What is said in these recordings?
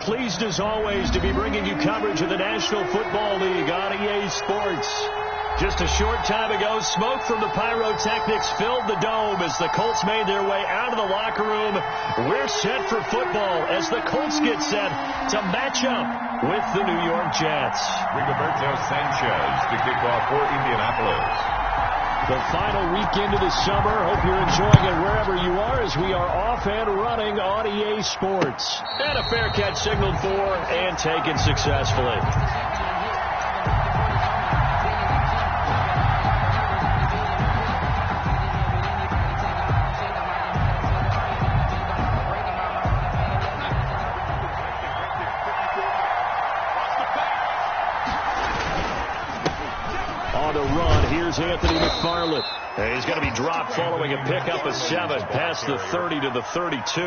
pleased as always to be bringing you coverage of the National Football League on EA Sports. Just a short time ago, smoke from the pyrotechnics filled the dome as the Colts made their way out of the locker room. We're set for football as the Colts get set to match up with the New York Jets. Rigoberto Sanchez to kick off for Indianapolis. The final weekend of the summer. Hope you're enjoying it wherever you are as we are off and running on EA Sports. And a fair catch signaled for and taken successfully. On the run, here's Anthony McFarland. He's going to be dropped following a pickup of 7 past the 30 to the 32.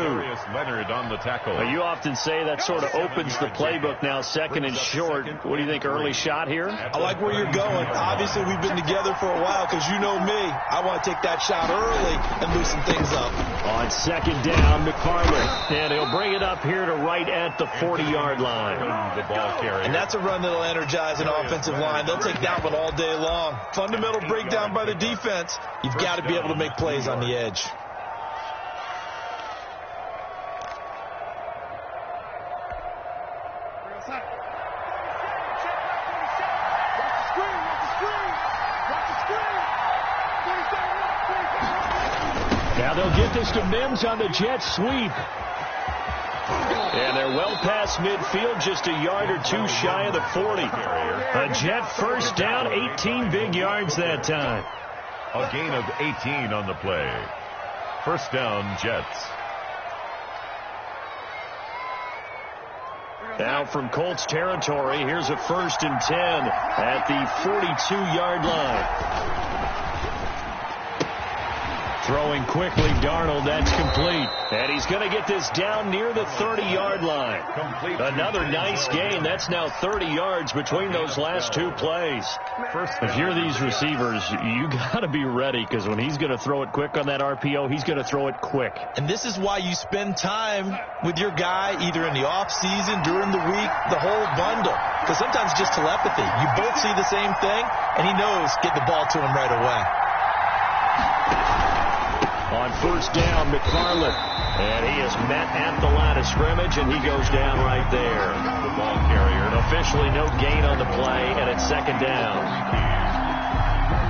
Leonard on the tackle. You often say that sort of opens the playbook now, second and short. What do you think, early shot here? I like where you're going. Obviously, we've been together for a while because you know me. I want to take that shot early and loosen things up. On second down, McFarland. And he'll bring it up here to right at the 40-yard line. The ball carrier. And that's a run that'll energize an offensive line. They'll take that one all day long. Fundamental breakdown by the defense. You've got to be able to make plays on the edge. Now they'll get this to Mims on the jet sweep. And they're well past midfield, just a yard or two shy of the 40. A Jet first down, 18 big yards that time. A gain of 18 on the play. First down, Jets. Now from Colts territory, here's a 1st and 10 at the 42-yard line. Throwing quickly, Darnold, that's complete. And he's going to get this down near the 30-yard line. Complete. Another nice gain. That's now 30 yards between those last two plays. If you're these receivers, you got to be ready because when he's going to throw it quick on that RPO, he's going to throw it quick. And this is why you spend time with your guy either in the offseason, during the week, the whole bundle. Because sometimes just telepathy. You both see the same thing, and he knows get the ball to him right away. On first down, McFarland. And he is met at the line of scrimmage, and he goes down right there. The ball carrier. Officially no gain on the play, and it's second down.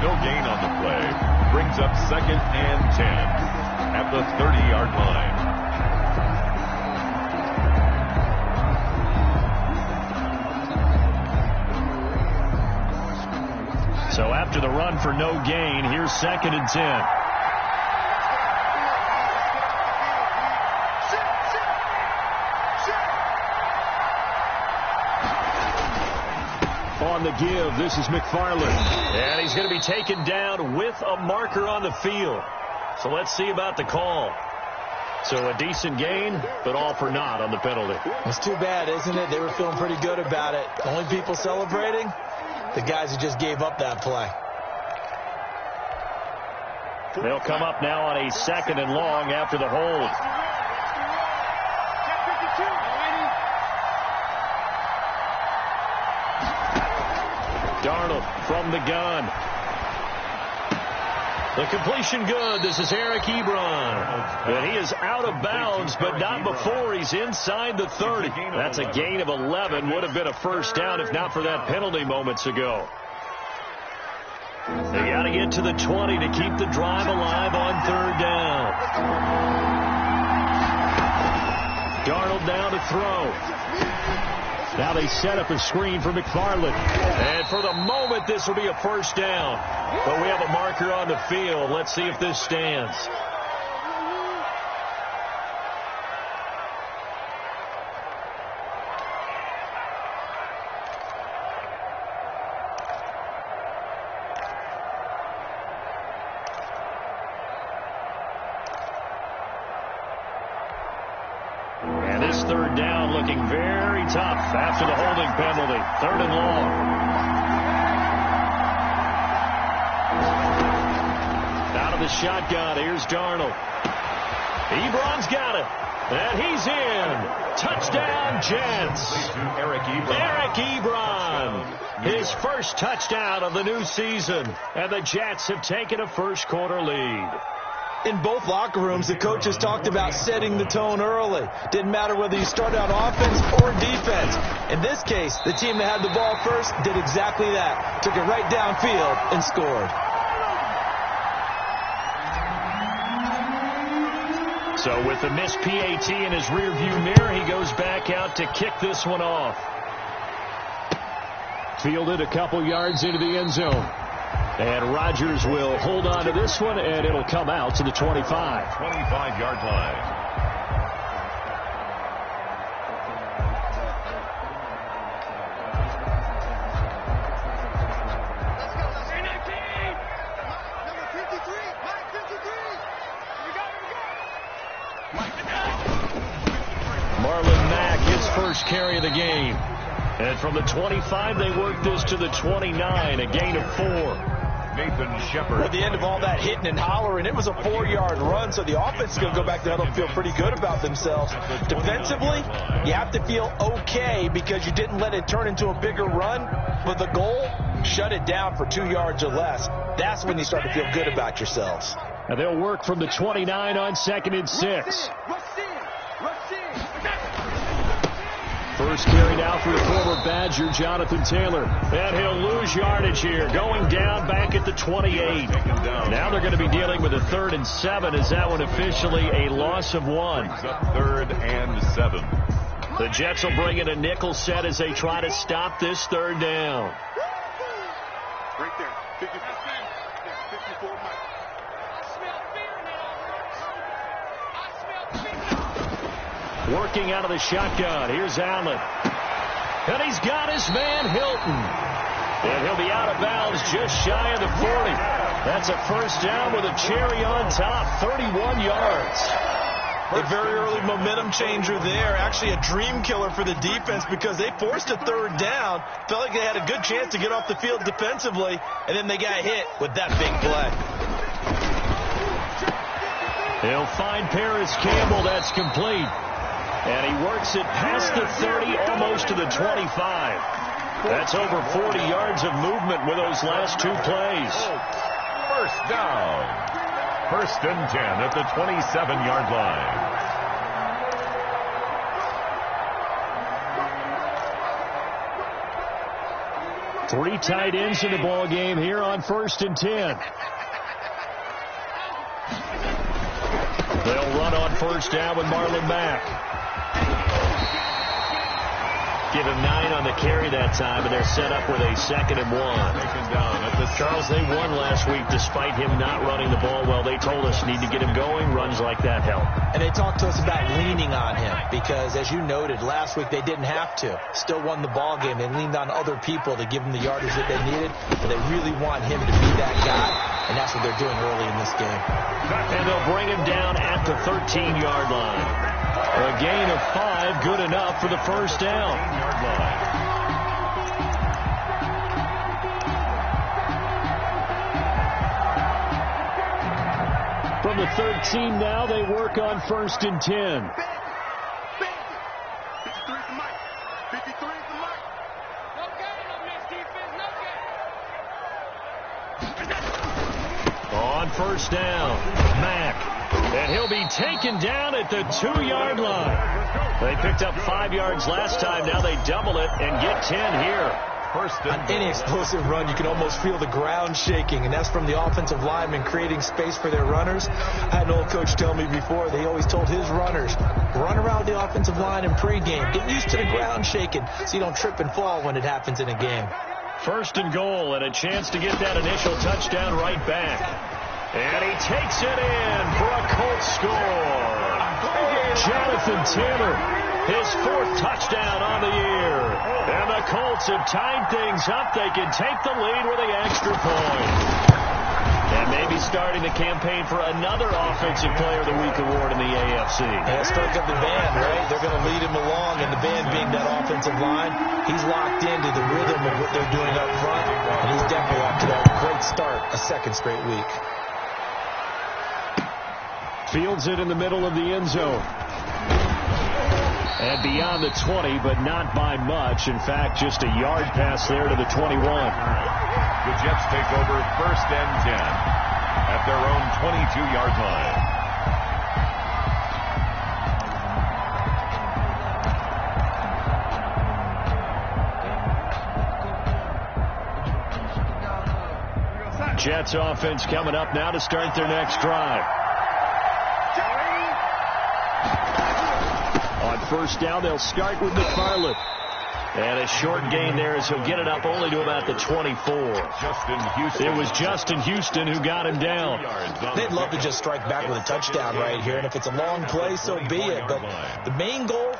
No gain on the play. Brings up 2nd and 10 at the 30-yard line. So after the run for no gain, here's 2nd and 10. On the give, this is McFarland. And he's going to be taken down with a marker on the field. So let's see about the call. So a decent gain, but all for naught on the penalty. It's too bad, isn't it? They were feeling pretty good about it. Only people celebrating, the guys who just gave up that play. They'll come up now on a 2nd and long after the hold. Darnold from the gun. The completion good. This is Eric Ebron. And he is out of bounds, but not before he's inside the 30. That's a gain of 11. Would have been a first down if not for that penalty moments ago. They got to get to the 20 to keep the drive alive on 3rd down. Darnold now to throw. Now they set up a screen for McFarland. And for the moment, this will be a first down. But we have a marker on the field. Let's see if this stands. And this 3rd down looking very tough after the holding penalty. 3rd and long. Out of the shotgun, here's Darnold. Ebron's got it. And he's in. Touchdown, Jets. Eric Ebron. Eric Ebron. His first touchdown of the new season. And the Jets have taken a first-quarter lead. In both locker rooms, the coaches talked about setting the tone early. Didn't matter whether you started on offense or defense. In this case, the team that had the ball first did exactly that. Took it right downfield and scored. So with the missed PAT in his rearview mirror, he goes back out to kick this one off. Fielded a couple yards into the end zone. And Rodgers will hold on to this one, and it'll come out to the 25. 25-yard line. Marlon Mack, his first carry of the game. And from the 25, they work this to the 29, a gain of 4. Nathan Shepard. At the end of all that hitting and hollering, it was a 4-yard run, so the offense is going to go back to huddle and feel pretty good about themselves. Defensively, you have to feel okay because you didn't let it turn into a bigger run, but the goal, shut it down for 2 yards or less. That's when you start to feel good about yourselves. And they'll work from the 29 on 2nd and 6. First carry now for the former Badger, Jonathan Taylor. And he'll lose yardage here. Going down back at the 28. Now they're going to be dealing with a 3rd and 7. Is that one officially a loss of 1? 3rd and 7. The Jets will bring in a nickel set as they try to stop this 3rd down. Right there. 54 Mike. Working out of the shotgun. Here's Allen. And he's got his man Hilton. And he'll be out of bounds just shy of the 40. That's a first down with a cherry on top. 31 yards. A very early momentum changer there. Actually a dream killer for the defense because they forced a 3rd down. Felt like they had a good chance to get off the field defensively. And then they got hit with that big play. They'll find Paris Campbell. That's complete. And he works it past the 30, almost to the 25. That's over 40 yards of movement with those last 2 plays. First down. 1st and 10 at the 27-yard line. 3 tight ends in the ball game here on 1st and 10. They'll run on 1st down with Marlon Mack. Give him 9 on the carry that time, and they're set up with a 2nd and 1. Charles, they won last week despite him not running the ball well. They told us need to get him going. Runs like that help. And they talked to us about leaning on him because, as you noted, last week they didn't have to. Still won the ball game. They leaned on other people to give them the yardage that they needed, but they really want him to be that guy, and that's what they're doing early in this game. And they'll bring him down at the 13-yard line. A gain of 5, good enough for the first down. From the 13 now, they work on 1st and 10. 53 for Mike. 53 for Mike. No gain on this defense. No gain. On 1st down, Mack. And he'll be taken down at the 2-yard line. They picked up 5 yards last time. Now they double it and get 10 here. On any explosive run, you can almost feel the ground shaking, and that's from the offensive linemen creating space for their runners. I had an old coach tell me before, they always told his runners, run around the offensive line in pregame. Get used to the ground shaking so you don't trip and fall when it happens in a game. 1st and goal, and a chance to get that initial touchdown right back. And he takes it in for a Colts score. Jonathan Taylor, his 4th touchdown on the year. And the Colts have tied things up. They can take the lead with the extra point. And maybe starting the campaign for another Offensive Player of the Week award in the AFC. And start up the band, right? They're going to lead him along, and the band being that offensive line, he's locked into the rhythm of what they're doing up front, and he's definitely off to that great start, a 2nd straight week. Fields it in the middle of the end zone. And beyond the 20, but not by much. In fact, just a yard pass there to the 21. The Jets take over 1st and 10 at their own 22-yard line. Jets offense coming up now to start their next drive. On 1st down, they'll start with McFarland. And a short gain there as he'll get it up only to about the 24. Justin Houston. It was Justin Houston who got him down. They'd love to just strike back with a touchdown right here, and if it's a long play, so be it. But the main goal,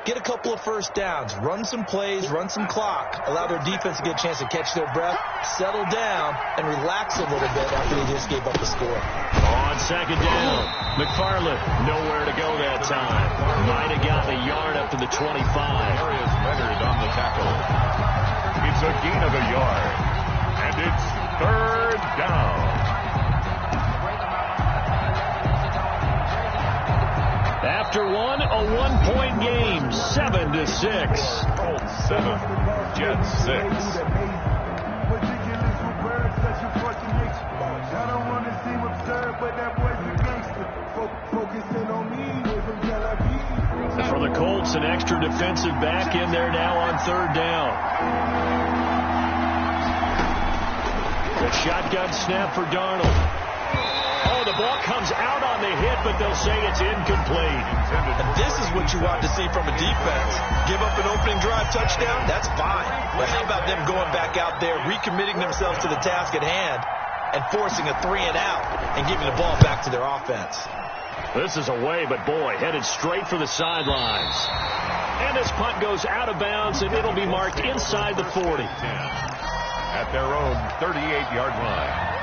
get a couple of 1st downs, run some plays, run some clock, allow their defense to get a chance to catch their breath, settle down, and relax a little bit after they just gave up the score. On 2nd down, McFarland nowhere to go that time. Might have gotten a yard up to the 25. Darius Leonard on the tackle. It's a gain of a yard, and it's 3rd down. After one, a 1-point game, 7-6. Colts 7, Jets 6. For the Colts, an extra defensive back in there now on 3rd down. The shotgun snap for Darnold. Oh, the ball comes out on the hit, but they'll say it's incomplete. And this is what you want to see from a defense. Give up an opening drive touchdown, that's fine. But how about them going back out there, recommitting themselves to the task at hand, and forcing a 3-and-out and giving the ball back to their offense. This is away, but boy, headed straight for the sidelines. And this punt goes out of bounds, and it'll be marked inside the 40. At their own 38-yard line.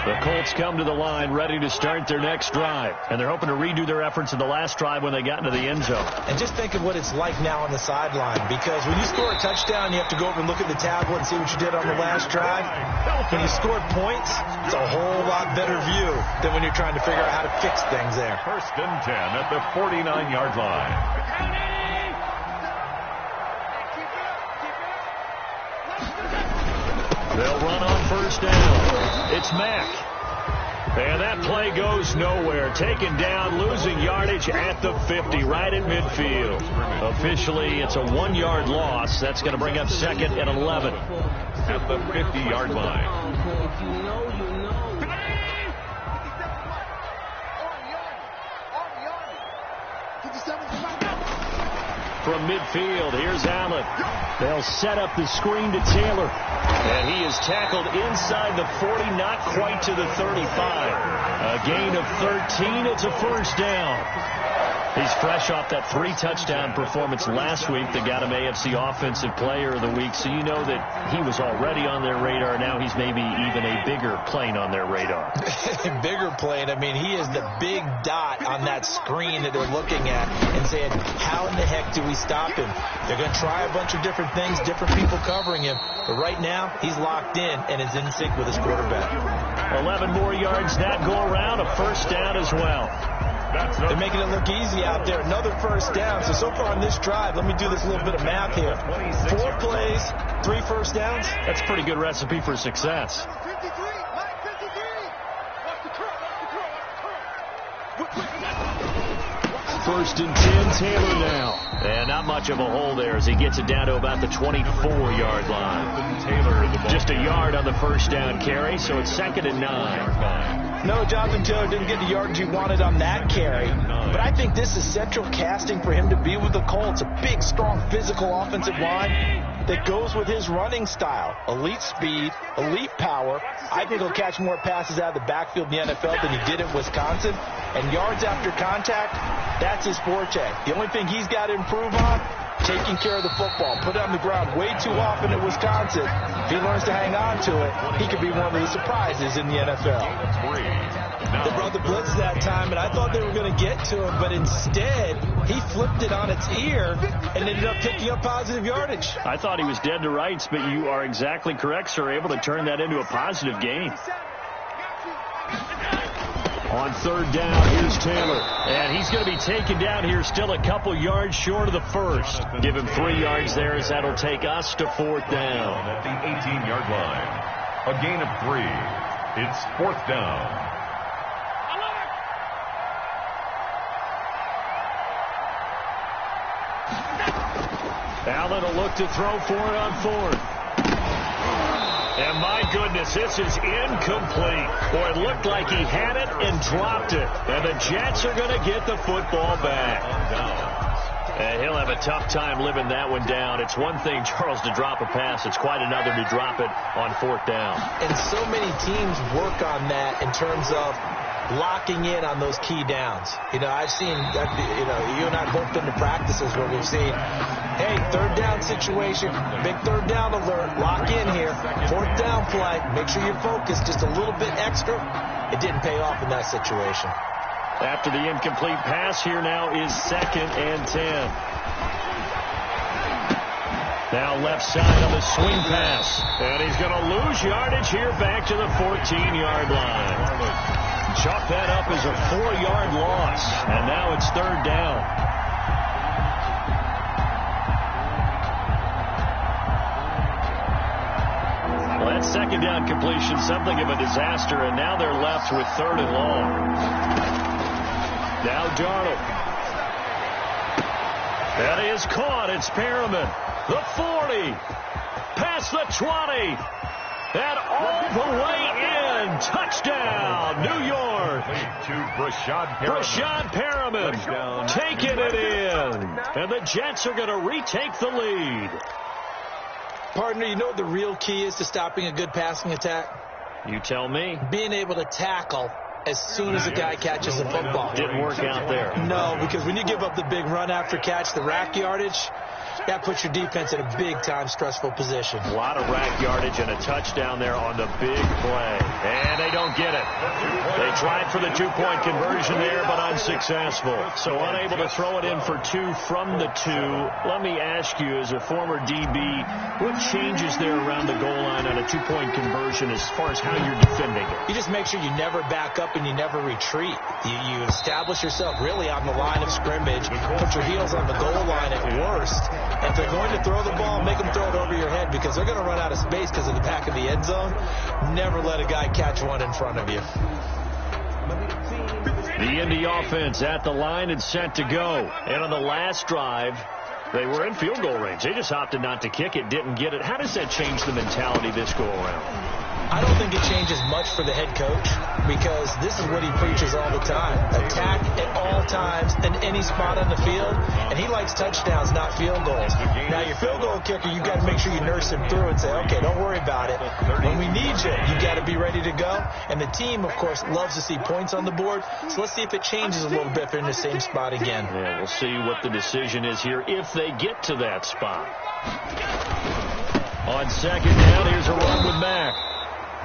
The Colts come to the line ready to start their next drive. And they're hoping to redo their efforts in the last drive when they got into the end zone. And just think of what it's like now on the sideline. Because when you score a touchdown, you have to go over and look at the tablet and see what you did on the last drive. When you scored points, it's a whole lot better view than when you're trying to figure out how to fix things there. 1st and 10 at the 49-yard line. They'll run on 1st down. It's Mack. And that play goes nowhere. Taken down, losing yardage at the 50, right at midfield. Officially, it's a 1-yard loss. That's going to bring up 2nd and 11. At the 50-yard line. From midfield, here's Allen. They'll set up the screen to Taylor. And he is tackled inside the 40, not quite to the 35. A gain of 13. It's a 1st down. He's fresh off that 3-touchdown performance last week that got him AFC Offensive Player of the Week. So you know that he was already on their radar. Now he's maybe even a bigger plane on their radar. Bigger plane. I mean, he is the big dot on that screen that they're looking at and saying, how in the heck do we stop him? They're going to try a bunch of different things, different people covering him. But right now, he's locked in and is in sync with his quarterback. 11 more yards that go around. A 1st down as well. They're making it look easy out there. Another 1st down. So far on this drive, let me do this little bit of math here. 4 plays, 3 1st downs. That's a pretty good recipe for success. 1st and 10, Taylor now. And not much of a hole there as he gets it down to about the 24-yard line. Taylor, just a yard on the 1st down carry, so it's 2nd and 9. No, Jonathan Taylor didn't get the yardage he wanted on that carry. But I think this is central casting for him to be with the Colts. A big, strong, physical offensive line that goes with his running style. Elite speed, elite power. I think he'll catch more passes out of the backfield in the NFL than he did in Wisconsin. And yards after contact, that's his forte. The only thing he's got to improve on, taking care of the football. Put it on the ground way too often at Wisconsin. If he learns to hang on to it, he could be one of the surprises in the NFL. They brought the blitz that time, and I thought they were going to get to him, but instead, he flipped it on its ear and ended up picking up positive yardage. I thought he was dead to rights, but you are exactly correct, sir. Able to turn that into a positive gain. On third down, here's Taylor. And he's going to be taken down here still a couple yards short of the first. Give him 3 yards there as that'll take us to fourth down. At the 18-yard line. A gain of 3. It's fourth down. Allen will look to throw for it on fourth. And my goodness, this is incomplete. Boy, it looked like he had it and dropped it. And the Jets are going to get the football back. And he'll have a tough time living that one down. It's one thing, Charles, to drop a pass. It's quite another to drop it on fourth down. And so many teams work on that in terms of locking in on those key downs. I've seen that, you and I have both been to practices where we've seen, hey, third down situation, big third down alert, lock in here, fourth down play, make sure you're focused just a little bit extra. It didn't pay off in that situation. After the incomplete pass, here now is 2nd and 10. Now left side on the swing pass. And he's going to lose yardage here back to the 14-yard line. Chalk that up as a 4-yard loss. And now it's third down. Well, that second down completion, something of a disaster, and now they're left with 3rd and long. Now Darnold. That is caught. It's Perriman. The 40. Past the 20. And all the way in. Touchdown, New York. Brashad Perriman taking it in. And the Jets are going to retake the lead. Partner, you know what the real key is to stopping a good passing attack? You tell me. Being able to tackle as soon as a guy catches the football. Didn't work out there. No, because when you give up the big run after catch, the rack yardage, that puts your defense in a big-time stressful position. A lot of rack yardage and a touchdown there on the big play. And they don't get it. They tried for the 2-point conversion there, but unsuccessful. So unable to throw it in for 2 from the 2. Let me ask you, as a former DB, what changes there around the goal line on a 2-point conversion as far as how you're defending it? You just make sure you never back up and you never retreat. You establish yourself really on the line of scrimmage, put your heels on the goal line at worst. If they're going to throw the ball, make them throw it over your head because they're going to run out of space because of the back of the end zone. Never let a guy catch one in front of you. The Indy offense at the line and set to go. And on the last drive, they were in field goal range. They just opted not to kick it, didn't get it. How does that change the mentality this go around? I don't think it changes much for the head coach because this is what he preaches all the time. Attack at all times in any spot on the field, and he likes touchdowns, not field goals. Now, your field goal kicker, you've got to make sure you nurse him through and say, okay, don't worry about it. When we need you, you've got to be ready to go. And the team, of course, loves to see points on the board, so let's see if it changes a little bit if they're in the same spot again. Yeah, we'll see what the decision is here if they get to that spot. On second down, here's a run with Mack.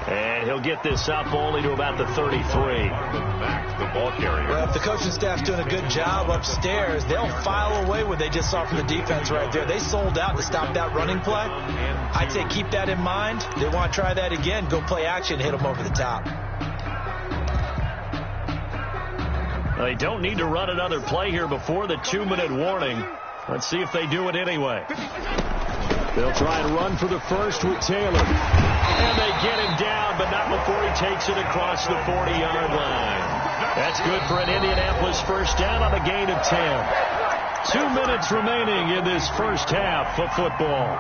And he'll get this up only to about the 33. The ball carrier. Well, if the coaching staff's doing a good job upstairs, they'll file away what they just saw from the defense right there. They sold out to stop that running play. I'd say keep that in mind. They want to try that again. Go play action, hit them over the top. They don't need to run another play here before the 2-minute warning. Let's see if they do it anyway. They'll try and run for the first with Taylor. And they get him down, but not before he takes it across the 40-yard line. That's good for an Indianapolis first down on a gain of 10. 2 minutes remaining in this first half of football.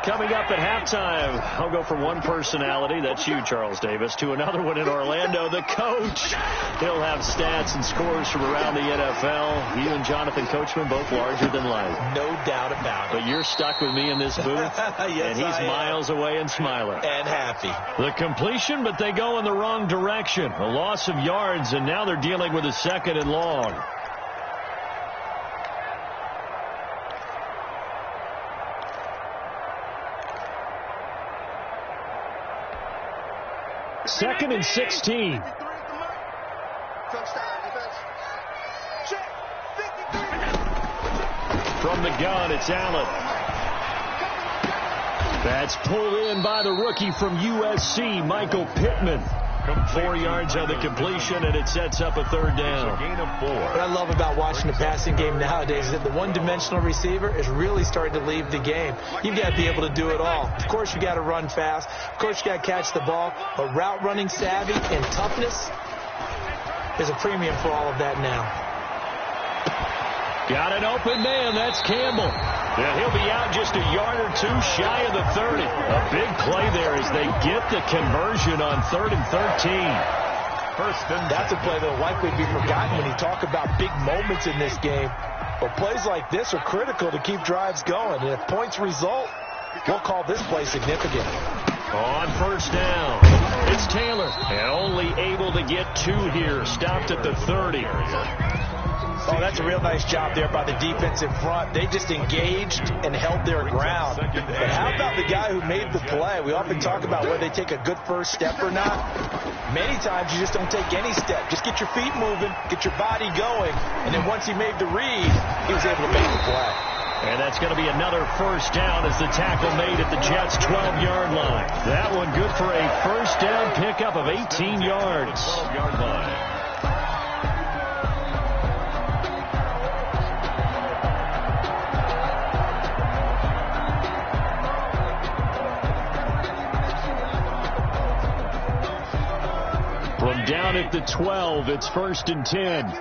Coming up at halftime, I'll go from one personality, that's you, Charles Davis, to another one in Orlando, the coach. He'll have stats and scores from around the NFL. He and Jonathan Coachman, both larger than life. No doubt about it. But you're stuck with me in this booth, yes, and he's miles away and smiling. And happy. The completion, but they go in the wrong direction. A loss of yards, and now they're dealing with a 2nd and long. 2nd and 16. From the gun, it's Allen. That's pulled in by the rookie from USC, Michael Pittman. 4 yards on the completion, and it sets up a 3rd down. A gain of 4. What I love about watching the passing game nowadays is that the one-dimensional receiver is really starting to leave the game. You've got to be able to do it all. Of course, you got to run fast. Of course, you got to catch the ball. But route running savvy and toughness is a premium for all of that now. Got an open man. That's Campbell. And he'll be out just a yard or 2 shy of the 30. A big play there as they get the conversion on 3rd and 13. That's a play that will likely be forgotten when you talk about big moments in this game. But plays like this are critical to keep drives going. And if points result, we'll call this play significant. On 1st down, it's Taylor. And only able to get 2 here. Stopped at the 30. Oh, that's a real nice job there by the defense in front. They just engaged and held their ground. But how about the guy who made the play? We often talk about whether they take a good first step or not. Many times you just don't take any step. Just get your feet moving, get your body going, and then once he made the read, he was able to make the play. And that's going to be another 1st down as the tackle made at the Jets' 12-yard line. That one good for a 1st down pickup of 18 yards. 12-yard line. From down at the 12, it's 1st and 10.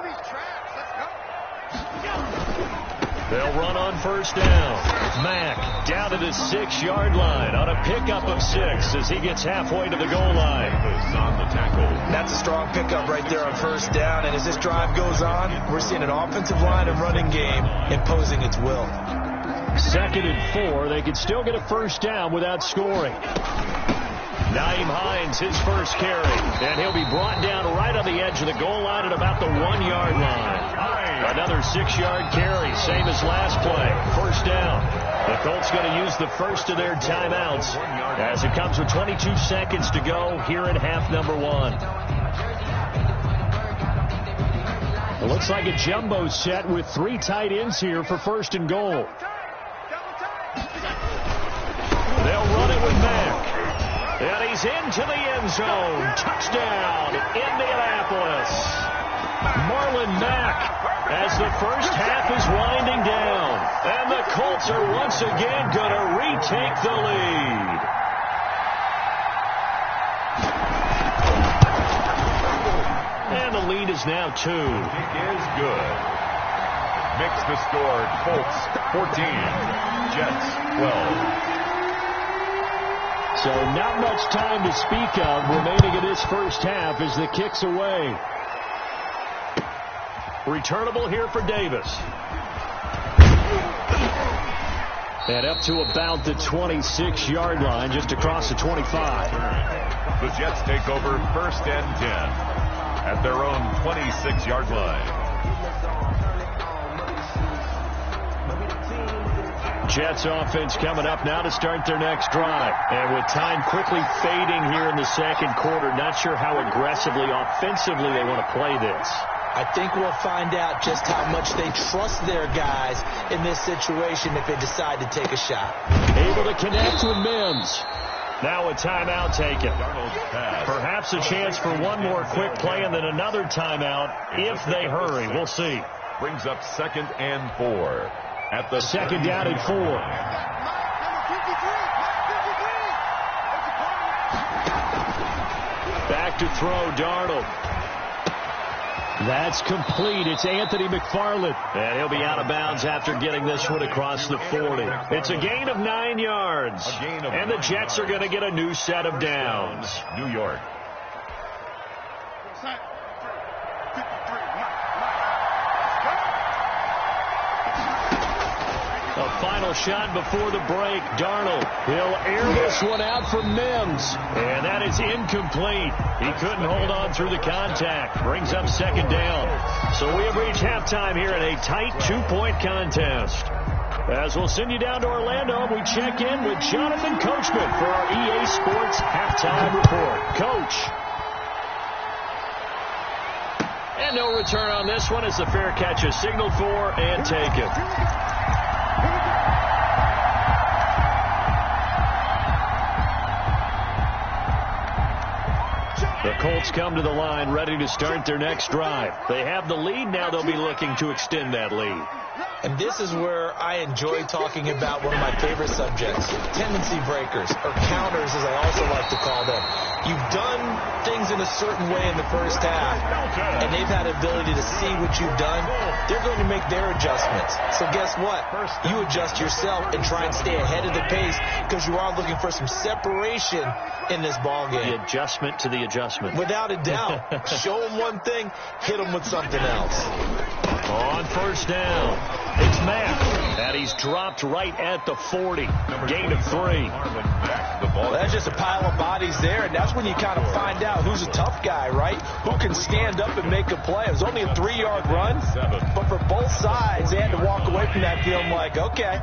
They'll run on 1st down. Mack down to the 6-yard line on a pickup of 6 as he gets halfway to the goal line. On the tackle. That's a strong pickup right there on 1st down. And as this drive goes on, we're seeing an offensive line and running game imposing its will. 2nd and 4. They could still get a 1st down without scoring. Nyheim Hines, his first carry, and he'll be brought down right on the edge of the goal line at about the 1-yard line. Another 6-yard carry, same as last play. 1st down. The Colts going to use the first of their timeouts as it comes with 22 seconds to go here in half number 1. It looks like a jumbo set with 3 tight ends here for 1st and goal. They'll run it with Mack. And he's into the end zone. Touchdown, Indianapolis. Marlon Mack as the first half is winding down. And the Colts are once again going to retake the lead. And the lead is now 2. Kick is good. Makes the score Colts 14, Jets 12. So not much time to speak of remaining in this first half as the kick's away. Returnable here for Davis. And up to about the 26-yard line, just across the 25. The Jets take over 1st and 10 at their own 26-yard line. Jets offense coming up now to start their next drive. And with time quickly fading here in the 2nd quarter, not sure how aggressively, offensively they want to play this. I think we'll find out just how much they trust their guys in this situation if they decide to take a shot. Able to connect with Mims. Now a timeout taken. Perhaps a chance for one more quick play and then another timeout if they hurry. We'll see. Brings up 2nd and 4. At the 2nd down and 4. Back to throw, Darnold. That's complete. It's Anthony McFarland. And he'll be out of bounds after getting this one across the 40. It's a gain of 9 yards. And the Jets are going to get a new set of downs. New York. A final shot before the break. Darnold. He'll air this one out for Mims. And that is incomplete. He couldn't hold on through the contact. Brings up 2nd down. So we have reached halftime here in a tight 2-point contest. As we'll send you down to Orlando, we check in with Jonathan Coachman for our EA Sports Halftime Report. Coach. And no return on this one as the fair catch is signaled for and taken. The Colts come to the line ready to start their next drive. They have the lead. Now they'll be looking to extend that lead. And this is where I enjoy talking about one of my favorite subjects, tendency breakers, or counters as I also like to call them. You've done things in a certain way in the first half, and they've had the ability to see what you've done. They're going to make their adjustments. So guess what? You adjust yourself and try and stay ahead of the pace because you are looking for some separation in this ball game. The adjustment to the adjustment. Without a doubt. Show them one thing, hit them with something else. On first down, it's Mack, and he's dropped right at the 40. Gain of 3. Well, that's just a pile of bodies there, and that's when you kind of find out who's a tough guy, right? Who can stand up and make a play. It was only a 3-yard run, but for both sides, they had to walk away from that feeling like, okay,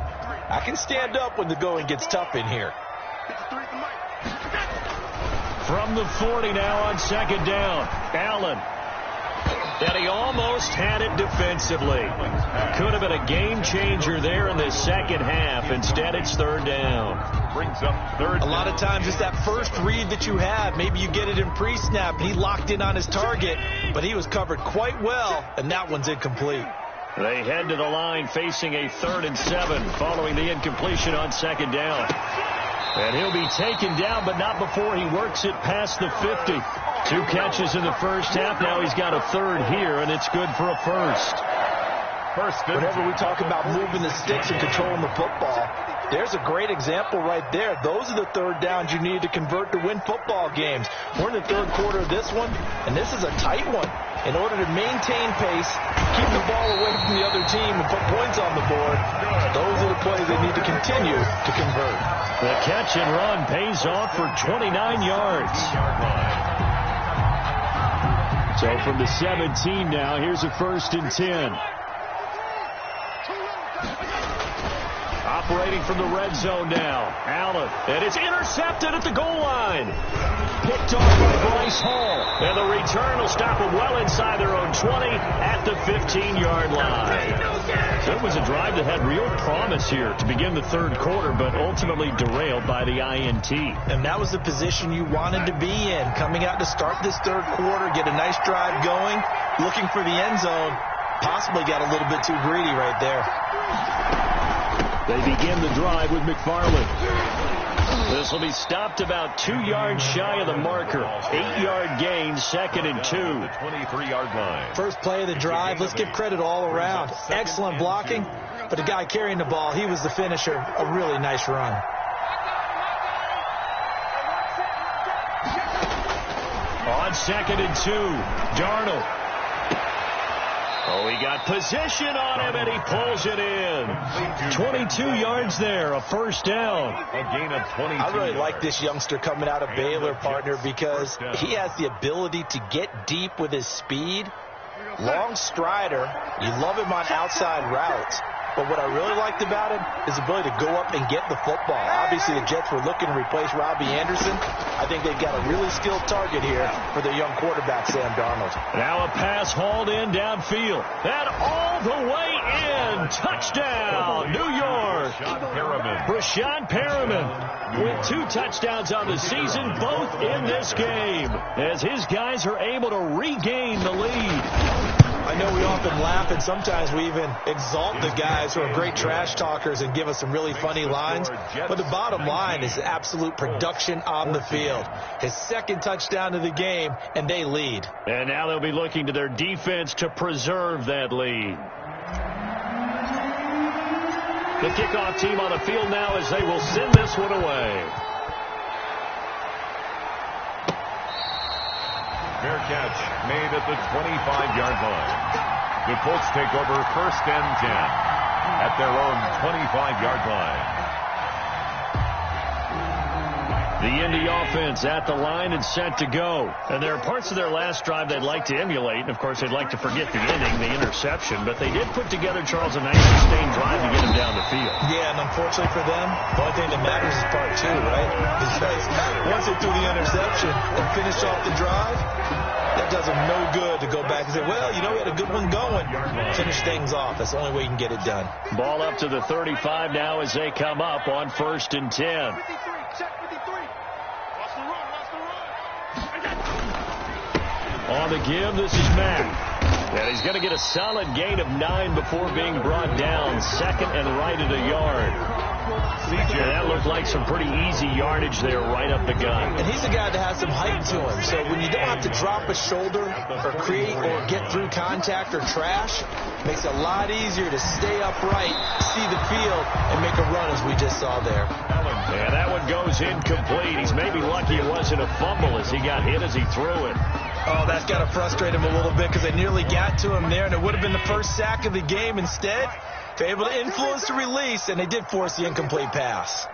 I can stand up when the going gets tough in here. From the 40 now on second down, Allen. And he almost had it defensively. Could have been a game changer there in the second half. Instead, it's third down. Brings up third. A lot of times it's that first read that you have. Maybe you get it in pre-snap. He locked in on his target, but he was covered quite well, and that one's incomplete. They head to the line facing a 3rd and 7 following the incompletion on second down. And he'll be taken down, but not before he works it past the 50. 2 catches in the first half. Now he's got a 3rd here, and it's good for a first. Whenever we talk about moving the sticks and controlling the football, there's a great example right there. Those are the 3rd downs you need to convert to win football games. We're in the 3rd quarter of this one, and this is a tight one. In order to maintain pace, keep the ball away from the other team, and put points on the board, those are the plays they need to continue to convert. The catch and run pays off for 29 yards. So from the 17 now, here's a 1st and 10. Operating from the red zone now, Allen. And it's intercepted at the goal line. Picked off by Bryce Hall. And the return will stop them well inside their own 20 at the 15-yard line. So it was a drive that had real promise here to begin the 3rd quarter, but ultimately derailed by the INT. And that was the position you wanted to be in. Coming out to start this 3rd quarter, get a nice drive going, looking for the end zone. Possibly got a little bit too greedy right there. They begin the drive with McFarland. This will be stopped about 2 yards shy of the marker. 8-yard gain, 2nd and 2. 23-yard line. First play of the drive. Let's give credit all around. Excellent blocking, but the guy carrying the ball, he was the finisher. A really nice run. On 2nd and 2, Darnold. Oh, he got position on him, and he pulls it in. 22 yards there, a first down. A gain of 22. I really like this youngster coming out of Baylor, partner, because he has the ability to get deep with his speed. Long strider. You love him on outside routes. But what I really liked about him is the ability to go up and get the football. Obviously, the Jets were looking to replace Robbie Anderson. I think they've got a really skilled target here for their young quarterback, Sam Darnold. Now a pass hauled in downfield. And all the way in. Touchdown, New York. Breshad Perriman with 2 touchdowns on the season, both in this game, as his guys are able to regain the lead. I know we often laugh, and sometimes we even exalt the guys who are great trash talkers and give us some really funny lines. But the bottom line is absolute production on the field. His 2nd touchdown of the game, and they lead. And now they'll be looking to their defense to preserve that lead. The kickoff team on the field now as they will send this one away. Fair catch made at the 25-yard line. The Colts take over 1st and 10 at their own 25-yard line. The Indy offense at the line and set to go. And there are parts of their last drive they'd like to emulate. And, of course, they'd like to forget the ending, the interception. But they did put together, Charles, a nice sustained drive to get him down the field. Yeah, and unfortunately for them, the only thing that matters is part 2, right? Because once they threw the interception and finished off the drive, That does him no good to go back and say, well, you know, we had a good one going. Finish things off. That's the only way you can get it done. Ball up to the 35 now as they come up on 1st and 10. On the give, this is Mack. And he's going to get a solid gain of 9 before being brought down. Second and right at a yard. CJ, that looked like some pretty easy yardage there right up the gut. And he's a guy that has some height to him. So when you don't have to drop a shoulder or create or get through contact or trash, it makes it a lot easier to stay upright, see the field, and make a run as we just saw there. And that one goes incomplete. He's maybe lucky it wasn't a fumble as he got hit as he threw it. Oh, that's got to frustrate him a little bit because they nearly got to him there, and it would have been the first sack of the game. Instead, they're able to influence the release, and they did force the incomplete pass.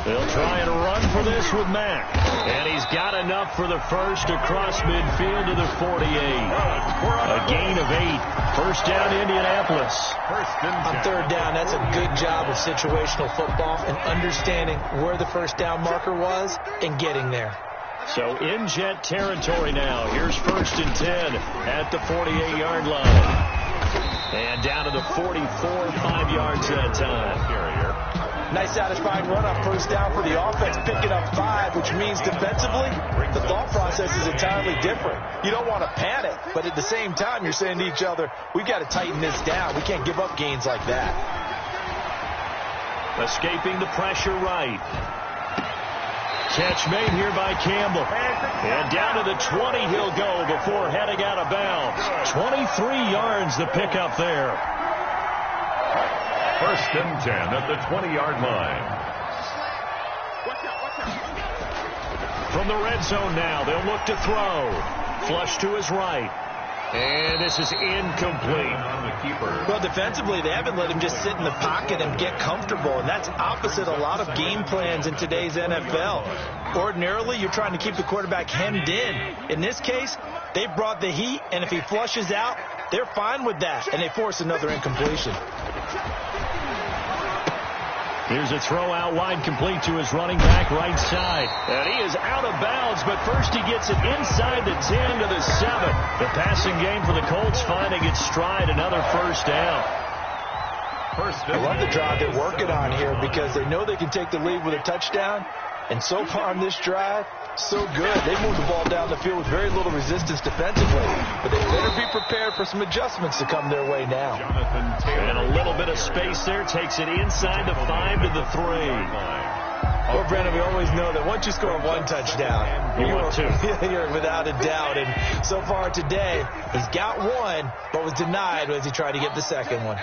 They'll try and run for this with Mack. And he's got enough for the first across midfield to the 48. A gain of 8. First down, Indianapolis. On third down, that's a good job of situational football and understanding where the first down marker was and getting there. So in Jet territory now. Here's 1st and 10 at the 48-yard line. And down to the 44, 5 yards that time. Nice satisfying run on first down for the offense, picking up 5, which means defensively, the thought process is entirely different. You don't want to panic, but at the same time, you're saying to each other, we've got to tighten this down. We can't give up gains like that. Escaping the pressure right. Catch made here by Campbell. And down to the 20 he'll go before heading out of bounds. 23 yards the pickup there. 1st and 10 at the 20-yard line. From the red zone now, they'll look to throw. Flush to his right. And this is incomplete. Well, defensively, they haven't let him just sit in the pocket and get comfortable, and that's opposite a lot of game plans in today's NFL. Ordinarily, you're trying to keep the quarterback hemmed in. In this case, they brought the heat, and if he flushes out, they're fine with that, and they force another incompletion. Here's a throw out wide, complete to his running back right side. And he is out of bounds, but first he gets it inside the 10 to the 7. The passing game for the Colts finding its stride, another first down. I love the drive they're working on here because they know they can take the lead with a touchdown. And so far on this drive, so good. They moved the ball down the field with very little resistance defensively. But they better be prepared for some adjustments to come their way now. And a little bit of space there. Takes it inside the 5 to the 3. Well, Brandon, we always know that once you score one touchdown, you're without a doubt. And so far today, he's got one, but was denied as he tried to get the second one.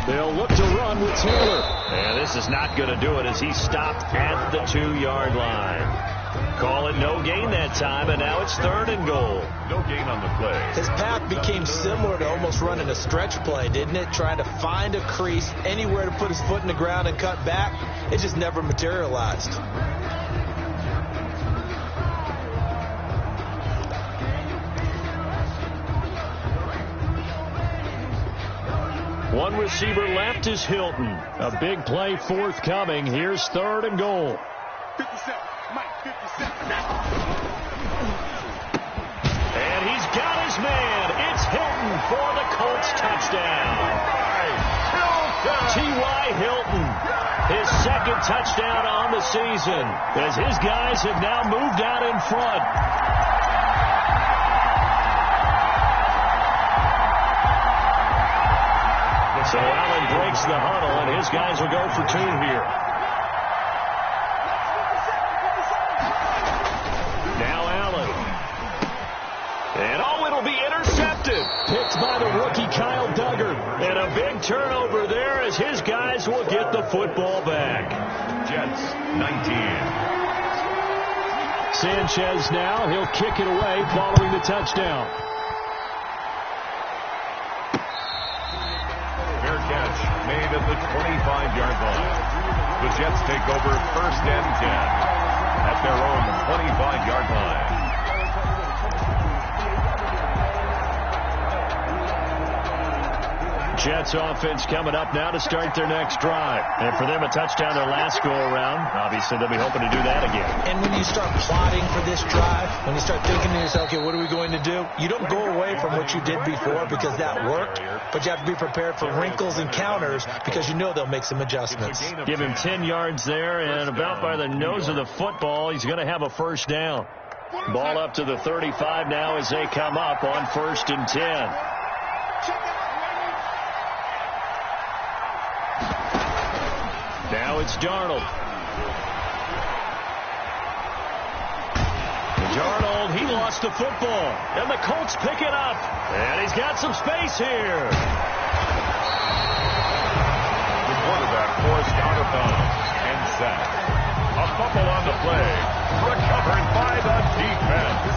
They'll look to run with Taylor. And this is not going to do it as he stopped at the 2-yard line. Call it no gain that time, and now it's 3rd and goal. No gain on the play. His path became similar to almost running a stretch play, didn't it? Trying to find a crease, anywhere to put his foot in the ground and cut back. It just never materialized. One receiver left is Hilton. A big play forthcoming. Here's 3rd and goal. 57. Mike, 57. And he's got his man. It's Hilton for the Colts touchdown. T.Y. Hilton, his 2nd touchdown on the season as his guys have now moved out in front. So Allen breaks the huddle, and his guys will go for 2 here. Now Allen. And it'll be intercepted. Picked by the rookie Kyle Duggar. And a big turnover there as his guys will get the football back. Jets, 19. Sanchez now, he'll kick it away following the touchdown. Catch made at the 25-yard line. The Jets take over 1st and 10 at their own 25-yard line. Jets offense coming up now to start their next drive. And for them, a touchdown their last go-around. Obviously, they'll be hoping to do that again. And when you start plotting for this drive, when you start thinking to yourself, okay, what are we going to do? You don't go away from what you did before because that worked, but you have to be prepared for wrinkles and counters because you know they'll make some adjustments. Give him 10 yards there, and about by the nose of the football, he's going to have a first down. Ball up to the 35 now as they come up on 1st and 10. Now it's Darnold. Darnold, he lost the football, and the Colts pick it up, and he's got some space here. The quarterback forced out of bounds and sacked. A fumble on the play, recovered by the defense.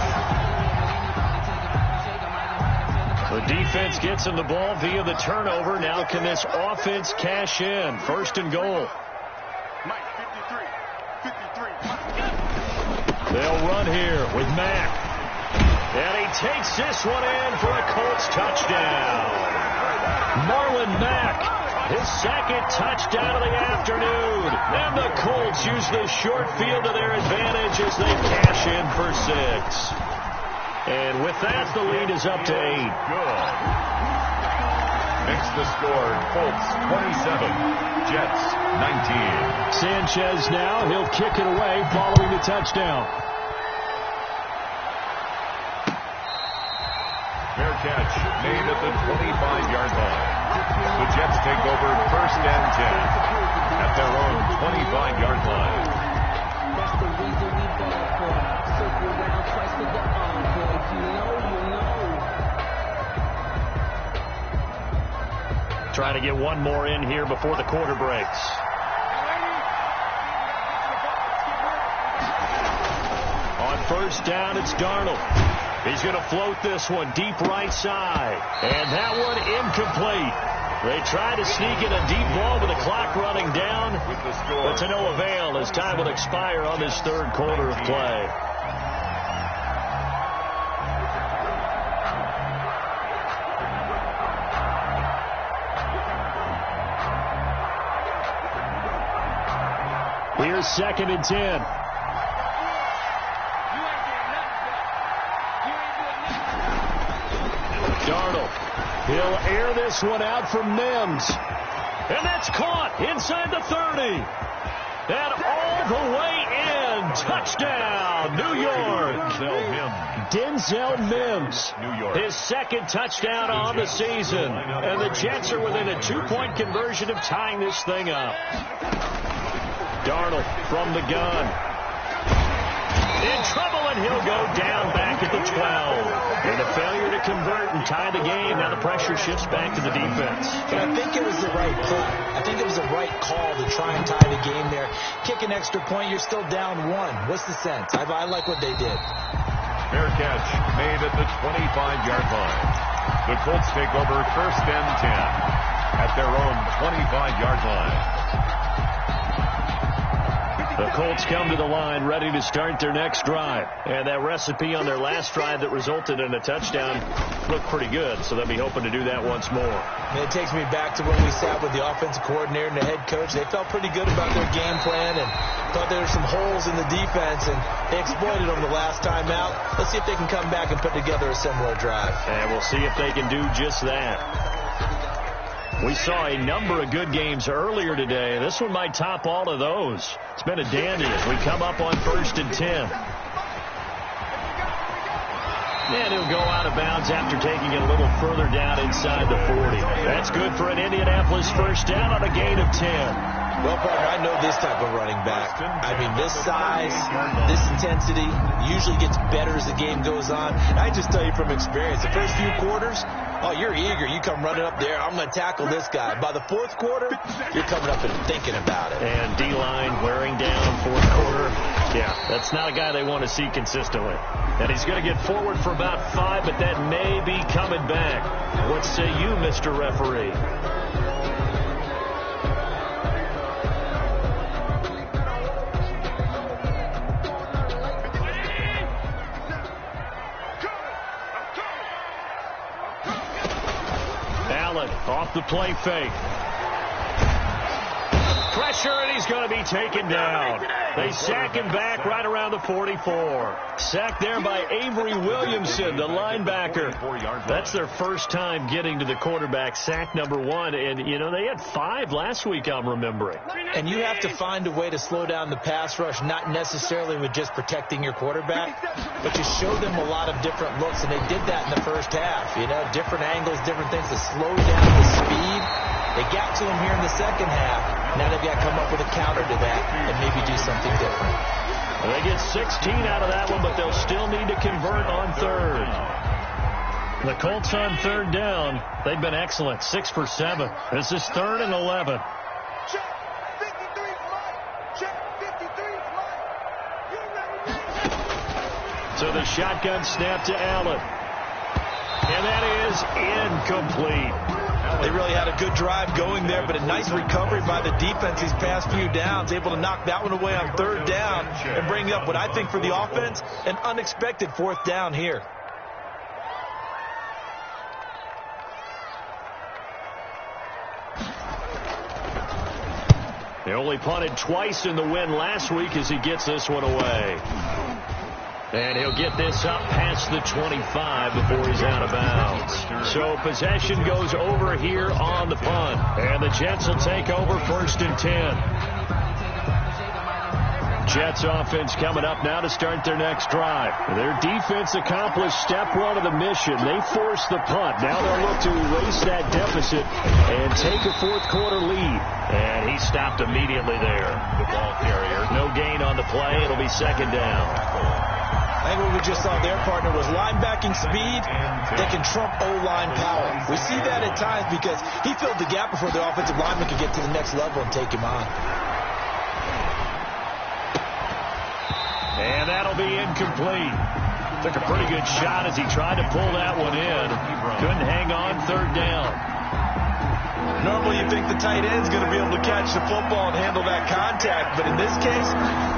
The defense gets him the ball via the turnover. Now can this offense cash in? 1st and goal. They'll run here with Mack. And he takes this one in for a Colts touchdown. Marlon Mack. His 2nd touchdown of the afternoon. And the Colts use the short field to their advantage as they cash in for 6. And with that, the lead is up to 8. Good. Makes the score Colts 27, Jets 19. Sanchez now, he'll kick it away following the touchdown. Fair catch made at the 25-yard line. The Jets take over 1st and 10 at their own 25-yard line. That's the reason we ball for. Circle around twice with the encore. If you know, you know. Trying to get one more in here before the quarter breaks. On 1st down, it's Darnold. He's going to float this one deep right side. And that one incomplete. They try to sneak in a deep ball with the clock running down, but to no avail as time will expire on this 3rd quarter of play. Here's 2nd and 10. Darnold. He'll air this one out for Mims. And that's caught inside the 30. And all the way in. Touchdown, New York. Denzel Mims. New York. His 2nd touchdown on the season. And the Jets are within a 2-point conversion of tying this thing up. Darnold from the gun. In trouble, and he'll go down back at the 12. And a failure to convert and tie the game. Now the pressure shifts back to the defense. And I think it was the right play. I think it was the right call to try and tie the game there. Kick an extra point, you're still down 1. What's the sense? I like what they did. Fair catch made at the 25-yard line. The Colts take over 1st and 10 at their own 25-yard line. The Colts come to the line ready to start their next drive. And that recipe on their last drive that resulted in a touchdown looked pretty good, so they'll be hoping to do that once more. And it takes me back to when we sat with the offensive coordinator and the head coach. They felt pretty good about their game plan and thought there were some holes in the defense, and they exploited them the last time out. Let's see if they can come back and put together a similar drive. And we'll see if they can do just that. We saw a number of good games earlier today. This one might top all of those. It's been a dandy as we come up on 1st and 10. And he'll go out of bounds after taking it a little further down inside the 40. That's good for an Indianapolis first down on a gain of 10. Well, partner, I know this type of running back. I mean, this size, this intensity usually gets better as the game goes on. I just tell you from experience, the first few quarters, oh, you're eager. You come running up there. I'm going to tackle this guy. By the 4th quarter, you're coming up and thinking about it. And D-line wearing down 4th quarter. Yeah, that's not a guy they want to see consistently. And he's going to get forward for about 5, but that may be coming back. What say you, Mr. Referee? Off the play fake. Pressure, and he's going to be taken down. They sack him back right around the 44. Sacked there by Avery Williamson, the linebacker. That's their first time getting to the quarterback, sack number 1. And, you know, they had 5 last week, I'm remembering. And you have to find a way to slow down the pass rush, not necessarily with just protecting your quarterback, but you show them a lot of different looks, and they did that in the first half. You know, different angles, different things to slow down the speed. They got to him here in the second half. Now they've got to come up with a counter to that and maybe do something different. They get 16 out of that one, but they'll still need to convert on third. The Colts on third down, they've been excellent, 6 for 7. This is 3rd and 11. Check 53 flight. Check 53 flight. You ready? So the shotgun snap to Allen. And that is incomplete. They really had a good drive going there, but a nice recovery by the defense these past few downs, able to knock that one away on third down and bring up what I think for the offense, an unexpected 4th down here. They only punted twice in the win last week as he gets this one away. And he'll get this up past the 25 before he's out of bounds. So possession goes over here on the punt. And the Jets will take over 1st and 10. Jets offense coming up now to start their next drive. Their defense accomplished step 1 of the mission. They forced the punt. Now they'll look to erase that deficit and take a 4th quarter lead. And he stopped immediately there. The ball carrier. No gain on the play. It'll be 2nd down. I think what we just saw their partner was linebacking speed that can trump O-line power. We see that at times because he filled the gap before the offensive lineman could get to the next level and take him on. And that'll be incomplete. Took a pretty good shot as he tried to pull that one in. Couldn't hang on 3rd down. Normally you think the tight end's going to be able to catch the football and handle that contact, but in this case,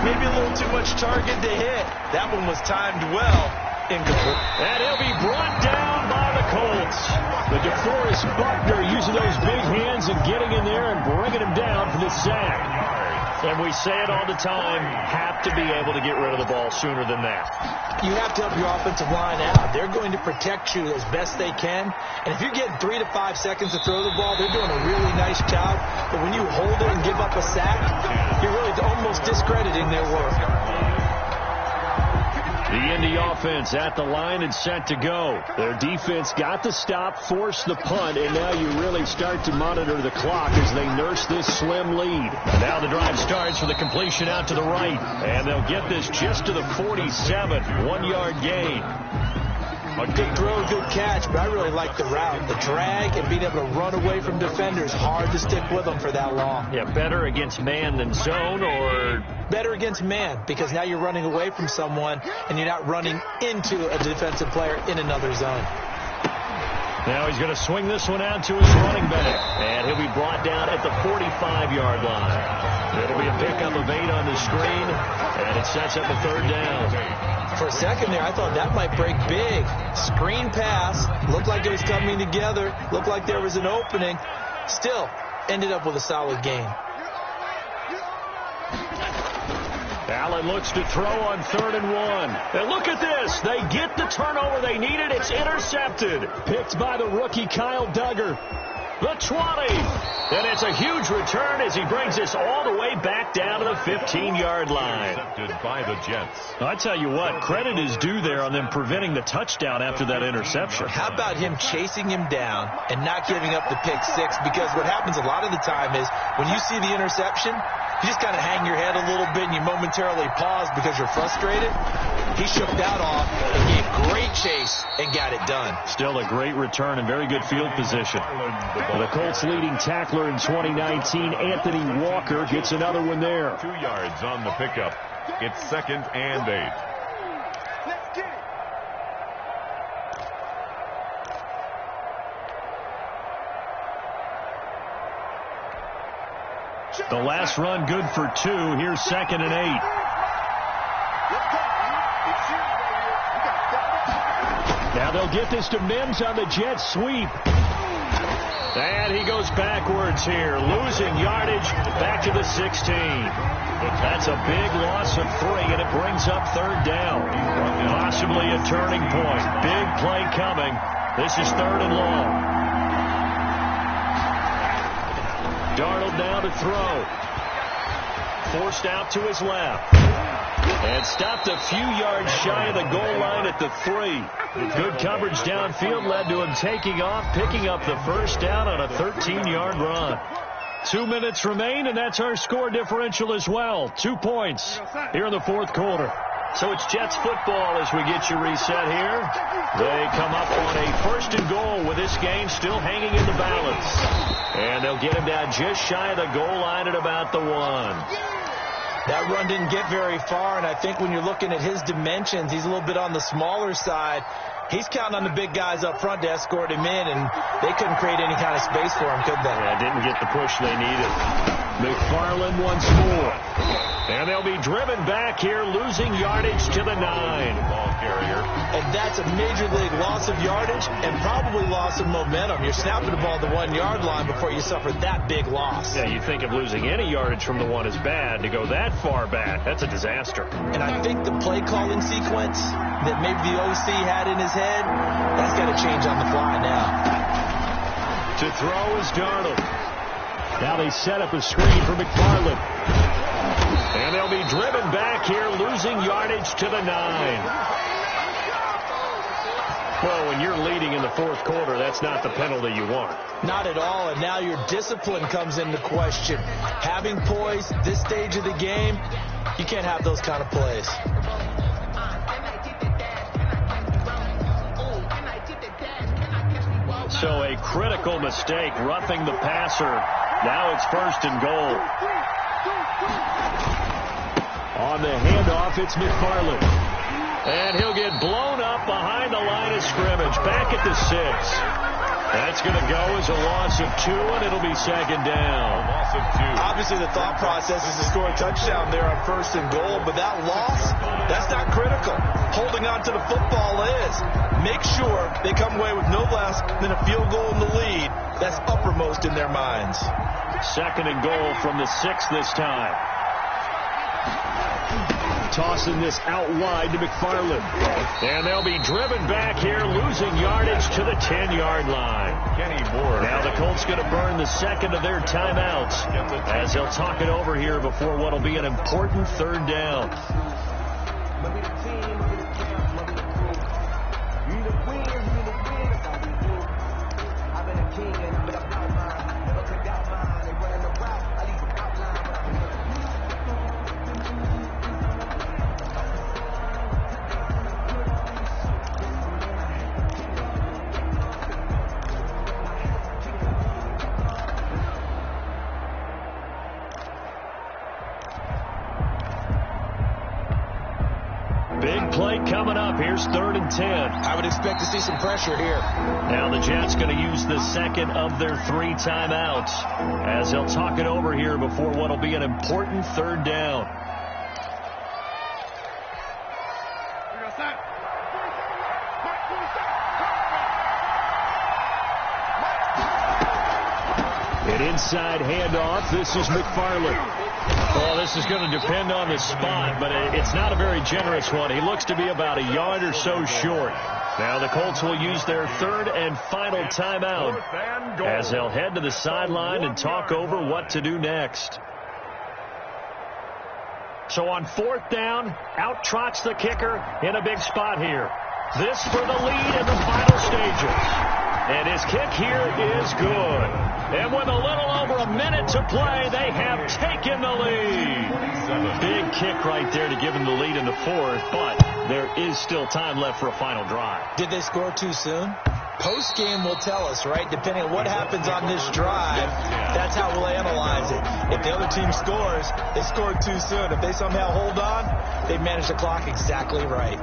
maybe a little too much target to hit. That one was timed well. Incomplete. And he'll be brought down by the Colts. The DeForest Buckner using those big hands and getting in there and bringing him down for the sack. And we say it all the time, have to be able to get rid of the ball sooner than that. You have to help your offensive line out. They're going to protect you as best they can. And if you're getting 3 to 5 seconds to throw the ball, they're doing a really nice job. But when you hold it and give up a sack, you're really almost discrediting their work. The Indy offense at the line and set to go. Their defense got the stop, forced the punt, and now you really start to monitor the clock as they nurse this slim lead. Now the drive starts for the completion out to the right, and they'll get this just to the 47, 1-yard gain. A good throw, good catch, but I really like the route. The drag and being able to run away from defenders, hard to stick with them for that long. Yeah, better against man than zone, or better against man, because now you're running away from someone and you're not running into a defensive player in another zone. Now he's going to swing this one out to his running back, and he'll be brought down at the 45-yard line. It'll be a pickup of 8 on the screen, and it sets up a 3rd down. For a second there, I thought that might break big. Screen pass, looked like it was coming together, looked like there was an opening. Still, ended up with a solid gain. Allen looks to throw on 3rd and 1. And look at this. They get the turnover they needed. It's intercepted. Picked by the rookie Kyle Duggar. The 20. And it's a huge return as he brings this all the way back down to the 15-yard line. Intercepted by the Jets. I tell you what, credit is due there on them preventing the touchdown after that interception. How about him chasing him down and not giving up the pick 6? Because what happens a lot of the time is when you see the interception, you just kind of hang your head a little bit and you momentarily pause because you're frustrated. He shook that off and gave great chase and got it done. Still a great return and very good field position. The Colts leading tackler in 2019, Anthony Walker, gets another one there. 2 yards on the pickup. It's 2nd and 8. Let's get it. The last run good for 2. Here's 2nd and 8. Now they'll get this to Mims on the jet sweep. And he goes backwards here, losing yardage back to the 16. That's a big loss of 3, and it brings up 3rd down. Possibly a turning point. Big play coming. This is 3rd and long. Darnold now to throw. Forced out to his left. And stopped a few yards shy of the goal line at the 3. Good coverage downfield led to him taking off, picking up the 1st down on a 13-yard run. 2 minutes remain, and that's our score differential as well. 2 points here in the 4th quarter. So it's Jets football as we get you reset here. They come up on a 1st and goal with this game still hanging in the balance. And they'll get him down just shy of the goal line at about the 1. That run didn't get very far, and I think when you're looking at his dimensions, he's a little bit on the smaller side. He's counting on the big guys up front to escort him in, and they couldn't create any kind of space for him, could they? Yeah, didn't get the push they needed. McFarland once more. And they'll be driven back here, losing yardage to the 9. Ball carrier. And that's a major league loss of yardage and probably loss of momentum. You're snapping the ball to the 1-yard line before you suffer that big loss. Yeah, you think of losing any yardage from the 1 is bad. To go that far back, that's a disaster. And I think the play calling sequence that maybe the OC had in his head, that's got to change on the fly now. To throw is Darnold. Now they set up a screen for McFarland. And they'll be driven back here, losing yardage to the 9. Well, when you're leading in the 4th quarter, that's not the penalty you want. Not at all, and now your discipline comes into question. Having poise this stage of the game, you can't have those kind of plays. So a critical mistake, roughing the passer. Now it's 1st and goal. On the handoff, it's McFarland. And he'll get blown up behind the line of scrimmage. Back at the 6. That's going to go as a loss of 2, and it'll be 2nd down. Loss of 2. Obviously, the thought process is to score a touchdown there on 1st and goal, but that loss, that's not critical. Holding on to the football is. Make sure they come away with no less than a field goal in the lead. That's uppermost in their minds. 2nd and goal from the 6 this time. Tossing this out wide to McFarland. And they'll be driven back here, losing yardage to the 10-yard line. Kenny Moore. Now the Colts going to burn the 2nd of their timeouts as they'll talk it over here before what will be an important 3rd down. Big play coming up. Here's 3rd and 10. I would expect to see some pressure here. Now the Jets going to use the 2nd of their 3 timeouts as they'll talk it over here before what will be an important 3rd down. An inside handoff. This is McFarland. Well, this is going to depend on the spot, but it's not a very generous one. He looks to be about a yard or so short. Now the Colts will use their 3rd and final timeout as they'll head to the sideline and talk over what to do next. So on 4th down, out trots the kicker in a big spot here. This for the lead in the final stages. And his kick here is good. And with a little over a minute to play, they have taken the lead. Big kick right there to give him the lead in the 4th, but there is still time left for a final drive. Did they score too soon? Post-game will tell us, right? Depending on what happens on this drive, that's how we'll analyze it. If the other team scores, they scored too soon. If they somehow hold on, they've managed the clock exactly right.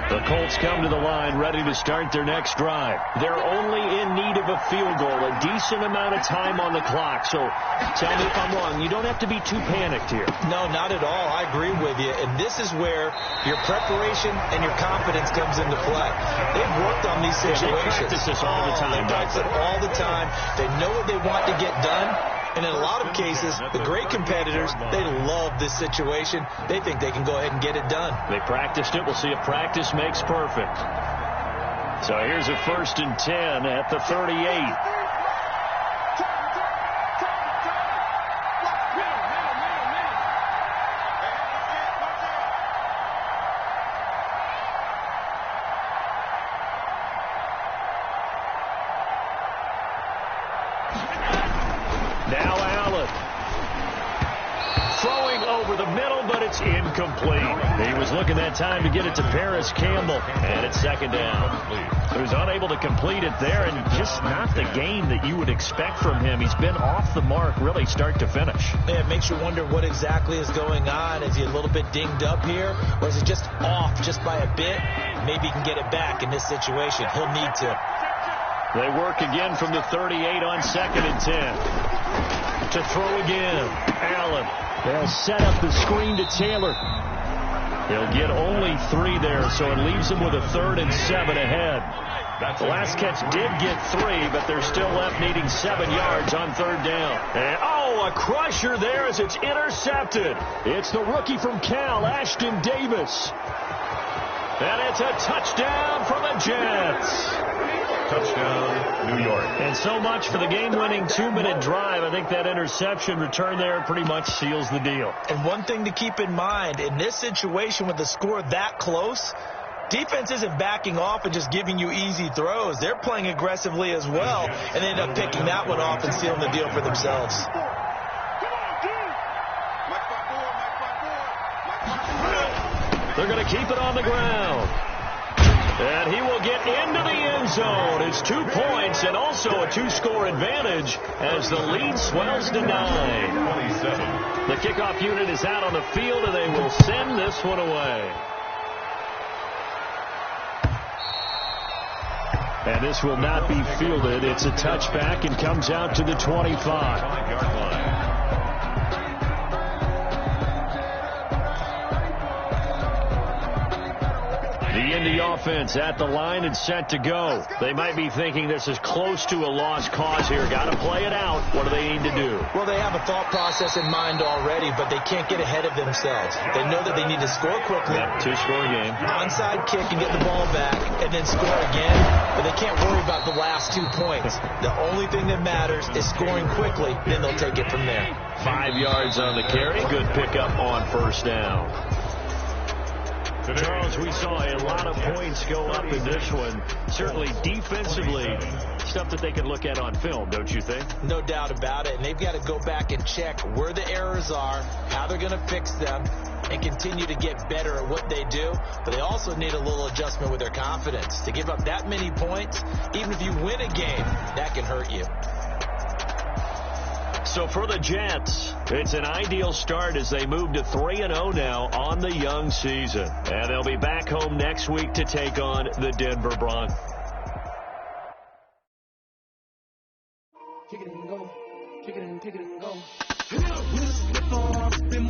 The Colts come to the line ready to start their next drive. They're only in need of a field goal, a decent amount of time on the clock. So tell me if I'm wrong. You don't have to be too panicked here. No, not at all. I agree with you. And this is where your preparation and your confidence comes into play. They've worked on these situations. They practice this all the time. They practice it all the time. They know what they want to get done. And in a lot of cases, the great competitors, they love this situation. They think they can go ahead and get it done. They practiced it. We'll see if practice makes perfect. So here's a 1st and 10 at the 38. Now Allen. Throwing over the middle, but it's incomplete. He was looking that time to get it to Paris Campbell. And it's 2nd down. He was unable to complete it there, and just not the game that you would expect from him. He's been off the mark really start to finish. Yeah, it makes you wonder what exactly is going on. Is he a little bit dinged up here, or is it just off just by a bit? Maybe he can get it back in this situation. He'll need to. They work again from the 38 on 2nd and 10. To throw again. Allen. They'll set up the screen to Taylor. He'll get only 3 there, so it leaves him with a 3rd and 7 ahead. The last catch did get 3, but they're still left needing 7 yards on 3rd down. And, a crusher there as it's intercepted. It's the rookie from Cal, Ashton Davis. And it's a touchdown for the Jets. Touchdown, New York. And so much for the game-winning 2-minute drive. I think that interception return there pretty much seals the deal. And one thing to keep in mind, in this situation with the score that close, defense isn't backing off and just giving you easy throws. They're playing aggressively as well, and they end up picking that one off and sealing the deal for themselves. They're going to keep it on the ground. And he will get into the end zone. It's 2 points and also a 2-score advantage as the lead swells to 9. 27. The kickoff unit is out on the field, and they will send this one away. And this will not be fielded. It's a touchback and comes out to the 25. 5-yard line. The Indy offense at the line and set to go. They might be thinking this is close to a lost cause here. Got to play it out. What do they need to do? Well, they have a thought process in mind already, but they can't get ahead of themselves. They know that they need to score quickly. Yep, 2-score game. Onside kick and get the ball back and then score again. But they can't worry about the last 2 points. The only thing that matters is scoring quickly. Then they'll take it from there. 5 yards on the carry. Good pickup on 1st down. Charles, we saw a lot of points go up in this one. Certainly defensively, stuff that they can look at on film, don't you think? No doubt about it. And they've got to go back and check where the errors are, how they're going to fix them, and continue to get better at what they do. But they also need a little adjustment with their confidence. To give up that many points, even if you win a game, that can hurt you. So for the Jets, it's an ideal start as they move to 3-0 now on the young season. And they'll be back home next week to take on the Denver Broncos. Kick it and go. Kick it and go.